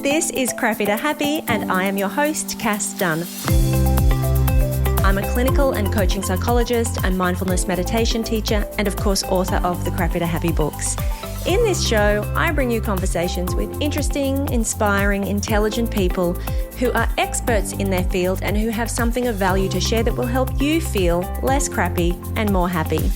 This is Crappy to Happy, and I am your host, Cass Dunn. I'm a clinical and coaching psychologist, a mindfulness meditation teacher, and of course, author of the Crappy to Happy books. In this show, I bring you conversations with interesting, inspiring, intelligent people who are experts in their field and who have something of value to share that will help you feel less crappy and more happy.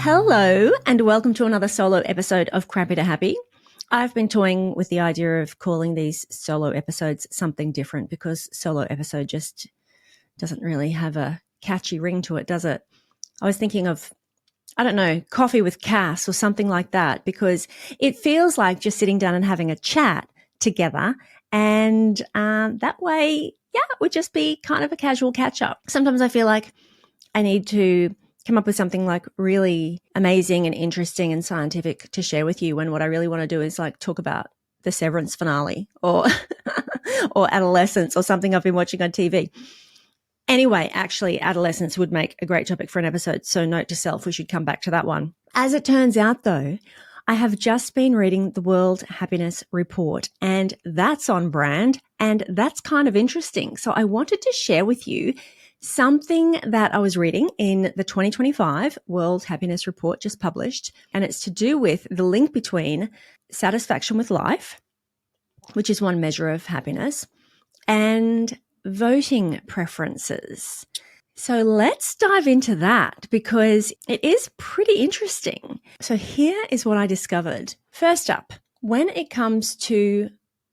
Hello, and welcome to another solo episode of Crappy to Happy. I've been toying with the idea of calling these solo episodes something different because solo episode just doesn't really have a catchy ring to it, does it? I was thinking of, Coffee with Cass or something like that, because it feels like just sitting down and having a chat together, and that way, it would just be kind of a casual catch-up. Sometimes I feel like I need to come up with something like really amazing and interesting and scientific to share with you, when what I really want to do is like talk about the Severance finale or or adolescence or something I've been watching on TV. Anyway, actually, adolescence would make a great topic for an episode, so note to self, we should come back to that one. As it turns out, though, I have just been reading the World Happiness Report, and that's on brand, and that's kind of interesting. So I wanted to share with you something that I was reading in the 2025 World Happiness Report just published, and it's to do with the link between satisfaction with life, which is one measure of happiness, and voting preferences. So let's dive into that because it is pretty interesting. So here is what I discovered. First up, when it comes to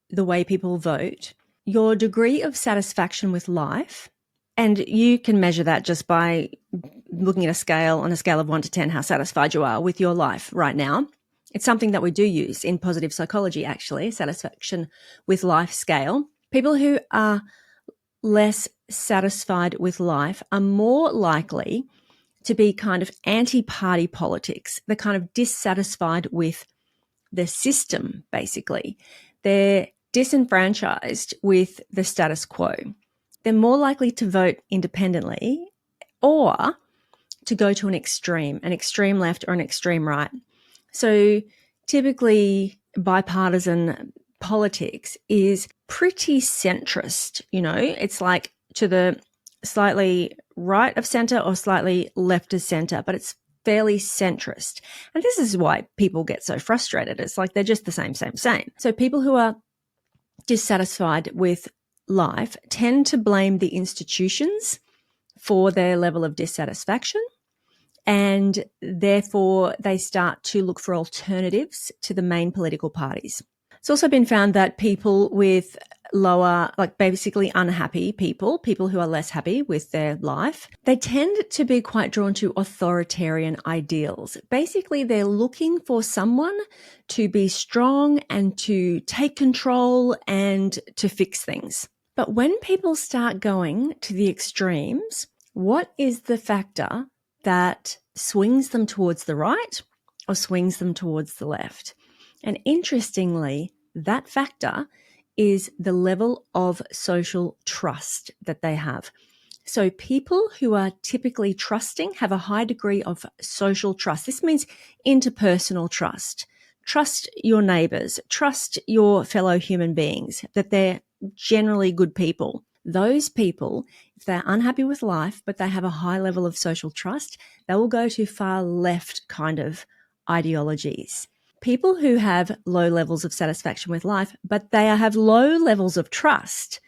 the way people vote, your degree of satisfaction with life, and you can measure that just by looking at on a scale of 1 to 10, how satisfied you are with your life right now. It's something that we do use in positive psychology, actually, satisfaction with life scale. People who are less satisfied with life are more likely to be kind of anti-party politics. They're kind of dissatisfied with the system, basically. They're disenfranchised with the status quo. They're more likely to vote independently or to go to an extreme left or an extreme right. So typically bipartisan politics is pretty centrist, it's like to the slightly right of center or slightly left of center, but it's fairly centrist. And this is why people get so frustrated. It's like they're just the same. So people who are dissatisfied with life tend to blame the institutions for their level of dissatisfaction, and therefore they start to look for alternatives to the main political parties. It's also been found that people with lower, like basically unhappy people who are less happy with their life, they tend to be quite drawn to authoritarian ideals. Basically, they're looking for someone to be strong and to take control and to fix things. But when people start going to the extremes, what is the factor that swings them towards the right or swings them towards the left? And interestingly, that factor is the level of social trust that they have. So people who are typically trusting have a high degree of social trust. This means interpersonal trust. Trust your neighbors, trust your fellow human beings, that they're generally good people. Those people, if they're unhappy with life, but they have a high level of social trust, they will go to far left kind of ideologies. People who have low levels of satisfaction with life, but they have low levels of trust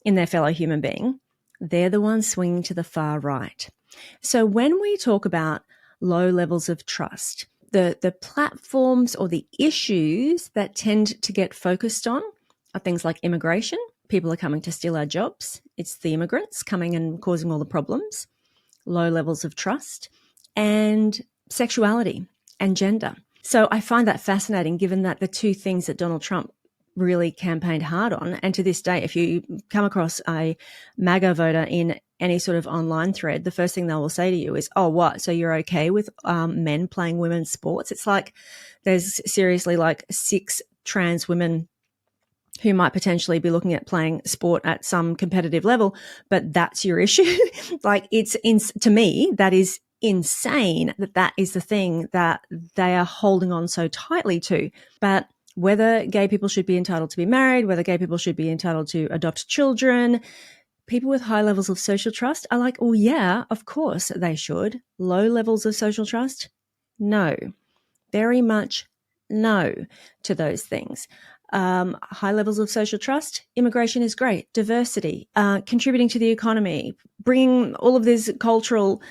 in their fellow human being, they're the ones swinging to the far right. So when we talk about low levels of trust, the platforms or the issues that tend to get focused on are things like immigration. People are coming to steal our jobs. It's the immigrants coming and causing all the problems. Low levels of trust, and sexuality and gender. So I find that fascinating, given that the two things that Donald Trump really campaigned hard on, and to this day, if you come across a MAGA voter in any sort of online thread, the first thing they will say to you is, oh, what? So you're okay with men playing women's sports? It's like there's seriously like 6 trans women who might potentially be looking at playing sport at some competitive level, but that's your issue. Like to me, that is insane that is the thing that they are holding on so tightly to. But whether gay people should be entitled to be married, whether gay people should be entitled to adopt children, people with high levels of social trust are like, oh yeah, of course they should. Low levels of social trust? No. Very much no to those things. High levels of social trust, immigration is great, diversity, contributing to the economy, bringing all of this cultural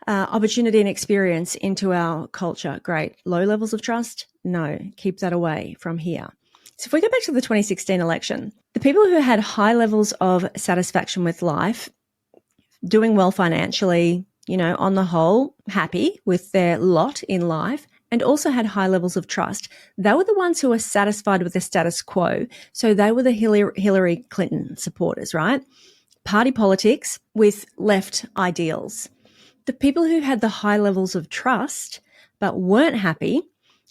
opportunity and experience into our culture, great. Low levels of trust, no, keep that away from here. So if we go back to the 2016 election, the people who had high levels of satisfaction with life, doing well financially, on the whole, happy with their lot in life, and also had high levels of trust, they were the ones who were satisfied with the status quo. So they were the Hillary Clinton supporters, right? Party politics with left ideals. The people who had the high levels of trust but weren't happy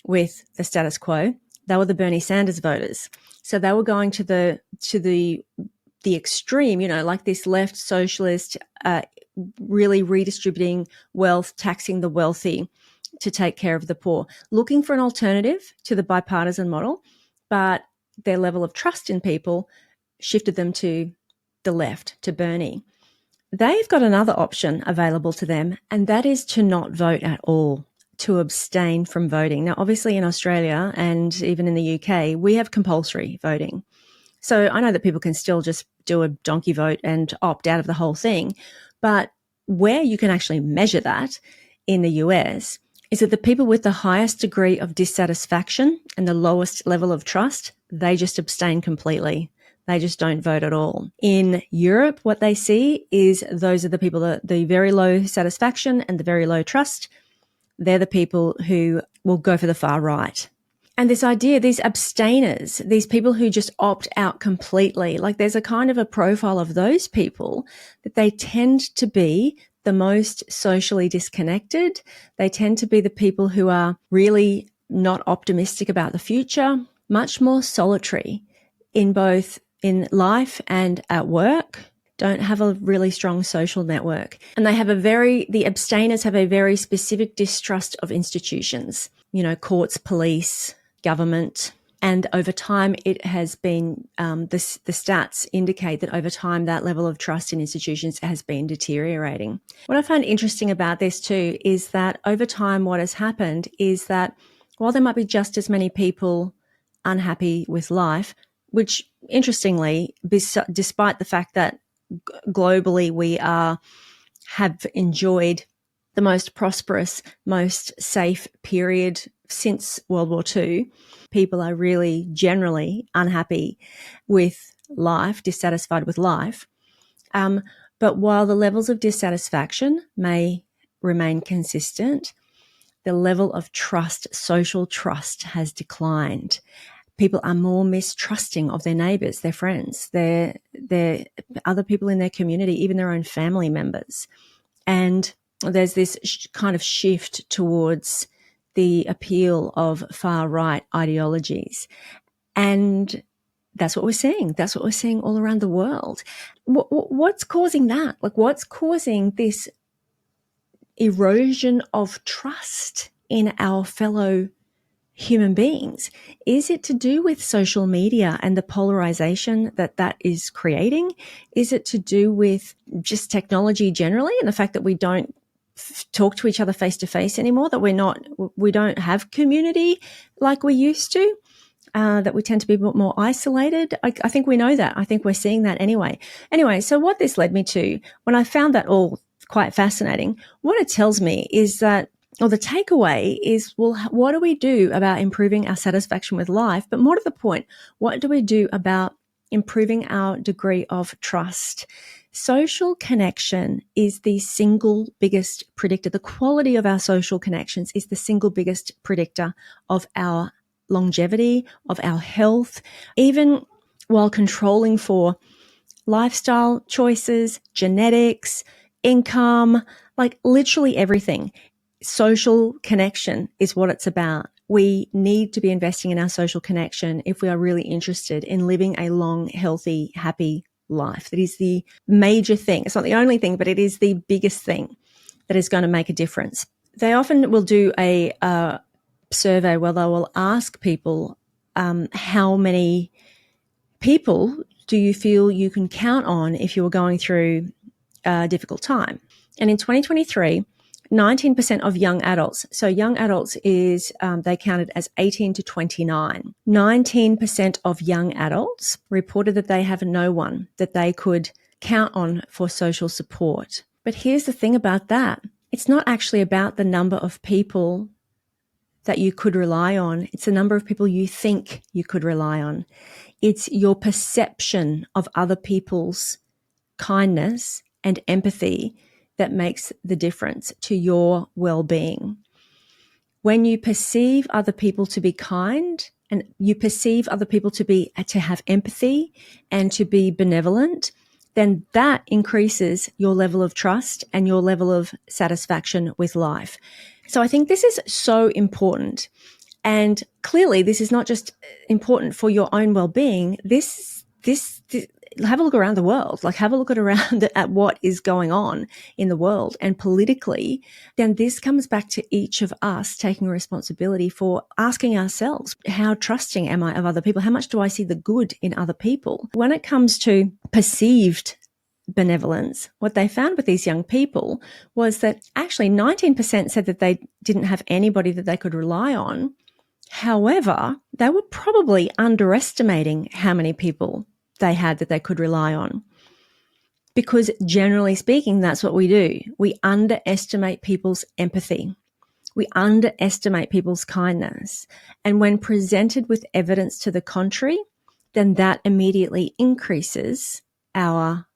with the status quo, they were the Bernie Sanders voters. So they were going to the extreme, like this left socialist, really redistributing wealth, taxing the wealthy to take care of the poor, looking for an alternative to the bipartisan model, but their level of trust in people shifted them to the left, to Bernie. They've got another option available to them, and that is to not vote at all, to abstain from voting. Now, obviously in Australia and even in the UK, we have compulsory voting. So I know that people can still just do a donkey vote and opt out of the whole thing. But where you can actually measure that in the US is that the people with the highest degree of dissatisfaction and the lowest level of trust, they just abstain completely. They just don't vote at all. In Europe, what they see is those are the people that the very low satisfaction and the very low trust. They're the people who will go for the far right. And this idea, these abstainers, these people who just opt out completely, like there's a kind of a profile of those people that they tend to be the most socially disconnected. They tend to be the people who are really not optimistic about the future, much more solitary in both in life and at work, don't have a really strong social network. And they have the abstainers have a very specific distrust of institutions, courts, police, government. And over time, it has been, the stats indicate that over time, that level of trust in institutions has been deteriorating. What I find interesting about this too is that over time, what has happened is that while there might be just as many people unhappy with life, which interestingly, despite the fact that globally we have enjoyed the most prosperous, most safe period since World War II, people are really generally unhappy with life, dissatisfied with life. But while the levels of dissatisfaction may remain consistent, the level of trust, social trust, has declined. People are more mistrusting of their neighbours, their friends, their other people in their community, even their own family members. And there's this kind of shift towards the appeal of far-right ideologies. And that's what we're seeing. That's what we're seeing all around the world. What's causing that? Like, what's causing this erosion of trust in our fellow human beings? Is it to do with social media and the polarization that is creating? Is it to do with just technology generally and the fact that we don't talk to each other face to face anymore, that we don't have community like we used to, that we tend to be more isolated? I think we know that. I think we're seeing that anyway. Anyway, so what this led me to, when I found that all quite fascinating, what it tells me is that, or the takeaway is, well, what do we do about improving our satisfaction with life? But more to the point, what do we do about improving our degree of trust? Social connection is the single biggest predictor. The quality of our social connections is the single biggest predictor of our longevity, of our health, even while controlling for lifestyle choices, genetics, income, like literally everything. Social connection is what it's about. We need to be investing in our social connection if we are really interested in living a long, healthy, happy life. That is the major thing. It's not the only thing, but it is the biggest thing that is going to make a difference. They often will do a survey where they will ask people, how many people do you feel you can count on if you were going through a difficult time? And in 2023, 19% of young adults, so young adults is, they counted as 18 to 29. 19% of young adults reported that they have no one that they could count on for social support. But here's the thing about that. It's not actually about the number of people that you could rely on. It's the number of people you think you could rely on. It's your perception of other people's kindness and empathy that makes the difference to your well-being. When you perceive other people to be kind and you perceive other people to have empathy and to be benevolent, then that increases your level of trust and your level of satisfaction with life. So I think this is so important. And clearly this is not just important for your own well-being. This have a look around the world, like have a look at what is going on in the world and politically, then this comes back to each of us taking responsibility for asking ourselves, how trusting am I of other people? How much do I see the good in other people? When it comes to perceived benevolence, what they found with these young people was that actually 19% said that they didn't have anybody that they could rely on. However, they were probably underestimating how many people they had that they could rely on. Because generally speaking, that's what we do. We underestimate people's empathy. We underestimate people's kindness. And when presented with evidence to the contrary, then that immediately increases our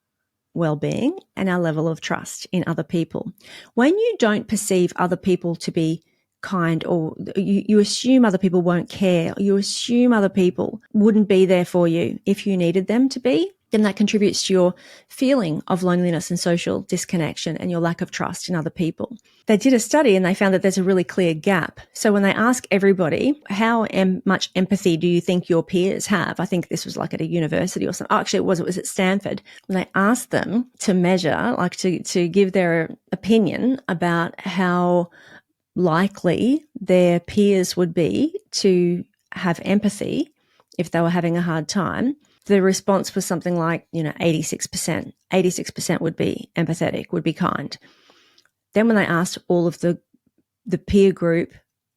well-being and our level of trust in other people. When you don't perceive other people to be kind, or you assume other people won't care, or you assume other people wouldn't be there for you if you needed them to be, then that contributes to your feeling of loneliness and social disconnection and your lack of trust in other people. They did a study and they found that there's a really clear gap. So when they ask everybody, how much empathy do you think your peers have? I think this was like at a university or something. Oh, actually, it was at Stanford. When they asked them to measure, like to give their opinion about how likely their peers would be to have empathy if they were having a hard time, the response was something like, 86%. 86% would be empathetic, would be kind. Then when they asked all of the peer group,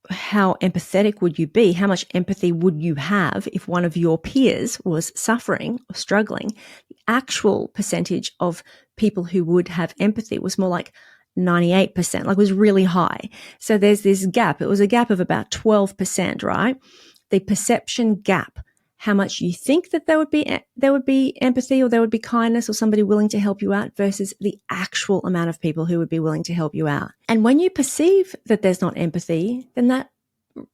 how empathetic would you be? How much empathy would you have if one of your peers was suffering or struggling? The actual percentage of people who would have empathy was more like 98%, like it was really high. So there's this gap. It was a gap of about 12%, right? The perception gap, how much you think that there would be empathy or there would be kindness or somebody willing to help you out versus the actual amount of people who would be willing to help you out. And when you perceive that there's not empathy, then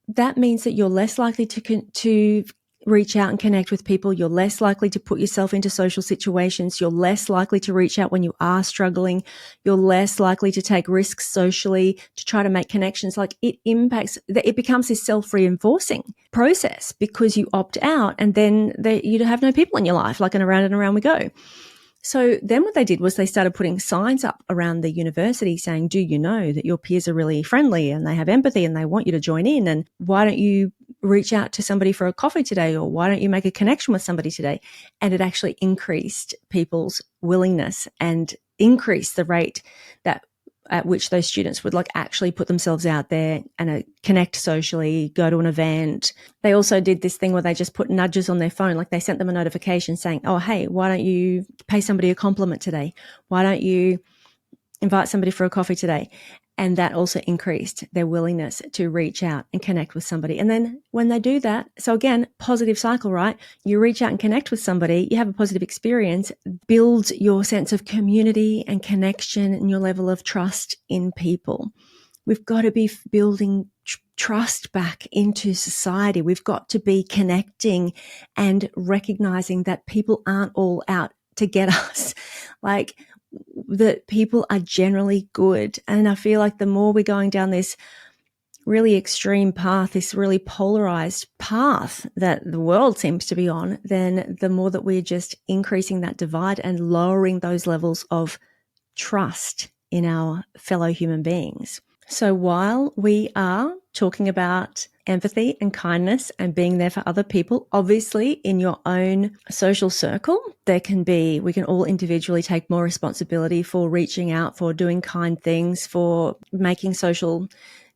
that means that you're less likely to reach out and connect with people. You're less likely to put yourself into social situations. You're less likely to reach out when you are struggling. You're less likely to take risks socially to try to make connections. Like it becomes this self-reinforcing process because you opt out and then you have no people in your life, like and around we go. So then what they did was they started putting signs up around the university saying, do you know that your peers are really friendly and they have empathy and they want you to join in? And why don't you reach out to somebody for a coffee today? Or why don't you make a connection with somebody today? And it actually increased people's willingness and increased the rate at which those students would like actually put themselves out there and connect socially, go to an event. They also did this thing where they just put nudges on their phone. Like they sent them a notification saying, oh, hey, why don't you pay somebody a compliment today? Why don't you invite somebody for a coffee today? And that also increased their willingness to reach out and connect with somebody. And then when they do that, so again, positive cycle, right? You reach out and connect with somebody, you have a positive experience, builds your sense of community and connection and your level of trust in people. We've got to be building trust back into society. We've got to be connecting and recognizing that people aren't all out to get us. Like, that people are generally good. And I feel like the more we're going down this really extreme path, this really polarized path that the world seems to be on, then the more that we're just increasing that divide and lowering those levels of trust in our fellow human beings. So while we are talking about empathy and kindness and being there for other people, obviously in your own social circle, we can all individually take more responsibility for reaching out, for doing kind things, for making social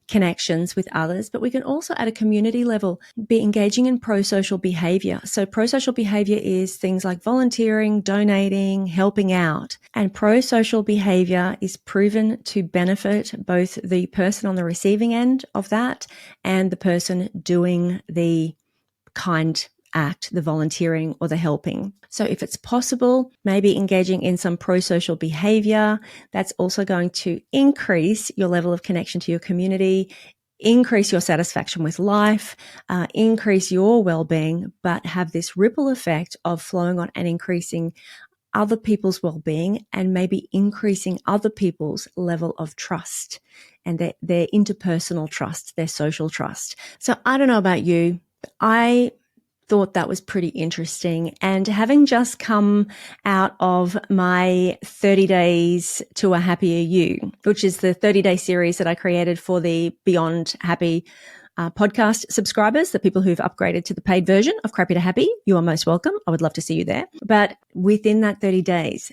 connections with others, but we can also at a community level be engaging in pro-social behavior. So pro-social behavior is things like volunteering, donating, helping out. And pro-social behavior is proven to benefit both the person on the receiving end of that and the person doing the kind act, the volunteering or the helping. So if it's possible, maybe engaging in some pro-social behavior, that's also going to increase your level of connection to your community, increase your satisfaction with life, increase your well-being, but have this ripple effect of flowing on and increasing other people's well-being and maybe increasing other people's level of trust and their interpersonal trust, their social trust. So I don't know about you, but I thought that was pretty interesting. And having just come out of my 30 Days to a Happier You, which is the 30-day series that I created for the Beyond Happy podcast subscribers, the people who've upgraded to the paid version of Crappy to Happy, you are most welcome. I would love to see you there. But within that 30 days,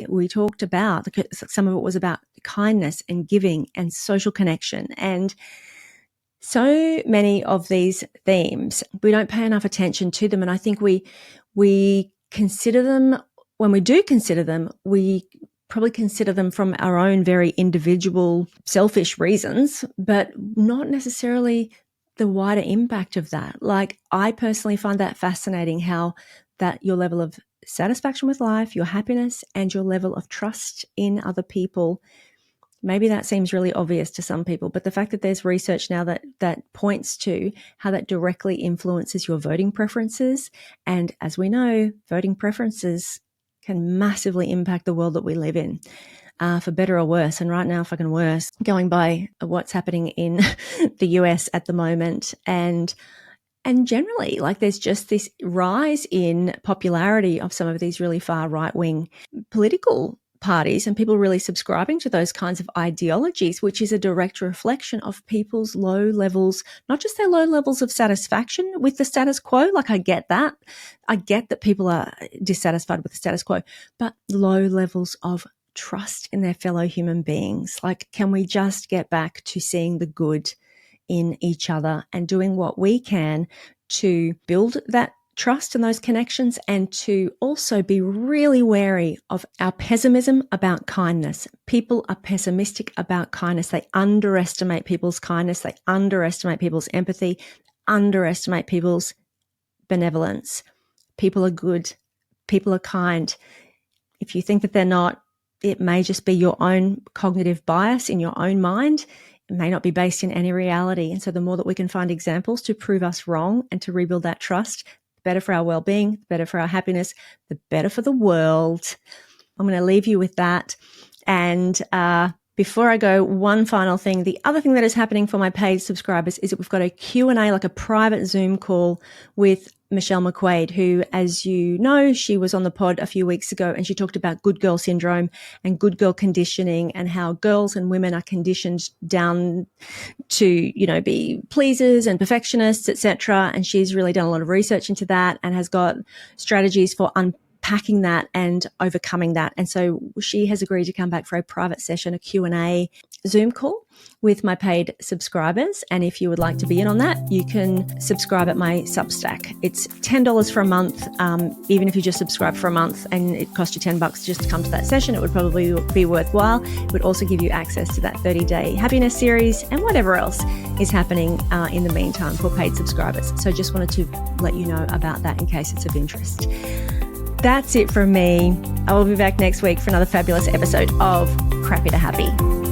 we talked about, some of it was about kindness and giving and social connection. And so many of these themes, we don't pay enough attention to them. And I think we consider them, when we do consider them, we probably consider them from our own very individual, selfish reasons, but not necessarily the wider impact of that. Like, I personally find that fascinating, how that your level of satisfaction with life, your happiness, and your level of trust in other people, maybe that seems really obvious to some people, but the fact that there's research now that points to how that directly influences your voting preferences. And as we know, voting preferences can massively impact the world that we live in, for better or worse. And right now, fucking worse, going by what's happening in the US at the moment. And generally, like, there's just this rise in popularity of some of these really far right-wing political parties and people really subscribing to those kinds of ideologies, which is a direct reflection of people's low levels, not just their low levels of satisfaction with the status quo. Like, I get that. I get that people are dissatisfied with the status quo, but low levels of trust in their fellow human beings. Like, can we just get back to seeing the good in each other and doing what we can to build that trust and those connections, and to also be really wary of our pessimism about kindness. People are pessimistic about kindness. They underestimate people's kindness. They underestimate people's empathy, underestimate people's benevolence. People are good. People are kind. If you think that they're not, it may just be your own cognitive bias in your own mind. It may not be based in any reality. And so the more that we can find examples to prove us wrong and to rebuild that trust, better for our well-being, better for our happiness, the better for the world. I'm going to leave you with that. And before I go, one final thing. The other thing that is happening for my paid subscribers is that we've got a Q&A, like a private Zoom call with Michelle McQuaid, who, as you know, she was on the pod a few weeks ago, and she talked about good girl syndrome and good girl conditioning, and how girls and women are conditioned down to, be pleasers and perfectionists, etc. And she's really done a lot of research into that and has got strategies for unpacking that and overcoming that. And so she has agreed to come back for a private session, a Q&A Zoom call with my paid subscribers. And if you would like to be in on that, you can subscribe at my Substack. It's $10 for a month. Even if you just subscribe for a month and it costs you $10 just to come to that session, it would probably be worthwhile. It would also give you access to that 30-day happiness series and whatever else is happening in the meantime for paid subscribers. So just wanted to let you know about that in case it's of interest. That's it from me. I will be back next week for another fabulous episode of Crappy to Happy.